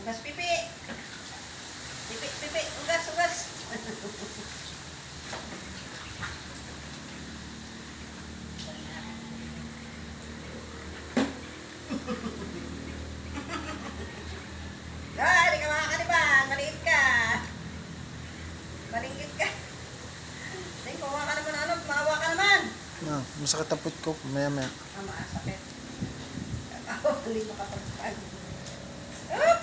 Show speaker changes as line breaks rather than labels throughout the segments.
Ugas pipi. Pipi, pipi. Ugas, ugas. Ah, hindi ka makakaliban. Maliit ka. Malingkit ka. Hindi, kuha ka naman ano. Maawa ka naman.
Ah, masakit ang puwit ko. Maya.
Ah, masakit. Ako, hindi makapagpag. Up!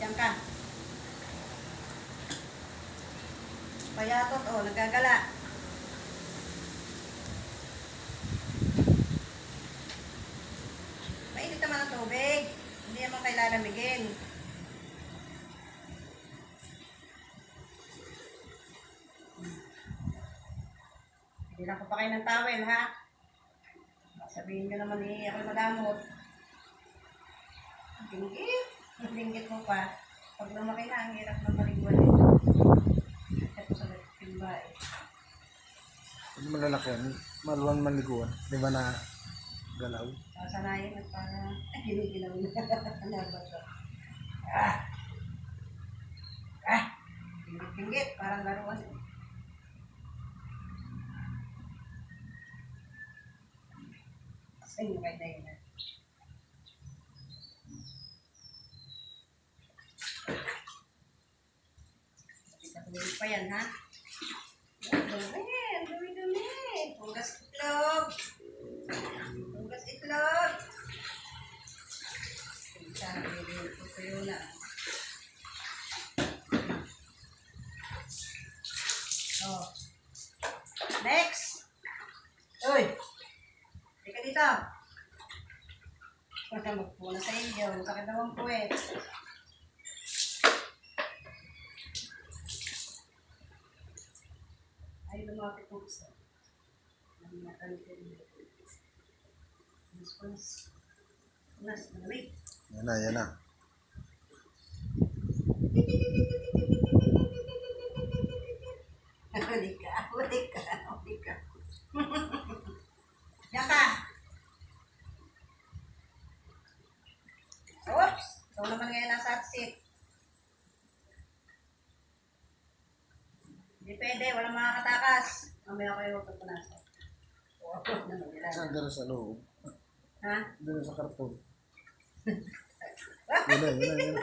Diyan ka. Payatot, oh, nagagala. Mainit naman ang tubig. Hindi naman kailangan lamigin. Hindi lang ko pa kayo ng towel, ha? Sabihin nyo naman eh, ako'y madamot. Dinggit. Dinggit mo pa. Pag lumaki na, ang hirap na maliguan ito. Ito sa timba eh.
Pag malalaki yan, maluwan manliguan. Di ba na galaw?
Sasanayin at para ginigilaw na. Ano ba ito? Ah! Ah! Dinggit-dinggit. Parang laruan. Sa'yo kay Diana. Dumi pa yan, ha? Dumi. Hugas itlog. Hugas itlog. Tutuyo na. Oh. Next. Uy. Teka dito. Magpuna sa inyo. Sakit naman po eh. Ay, lumapit po isa. Ang nakalipin. Mas. Malamig.
Yan na.
Huli ka. Yan ka. Oops. Ito naman ngayon nasa hot seat. Hindi pwede, walang makakatakas. Mamaya kayo magpapunasa.
Saan doon sa loob?
Ha?
Doon sa karton. Yun na.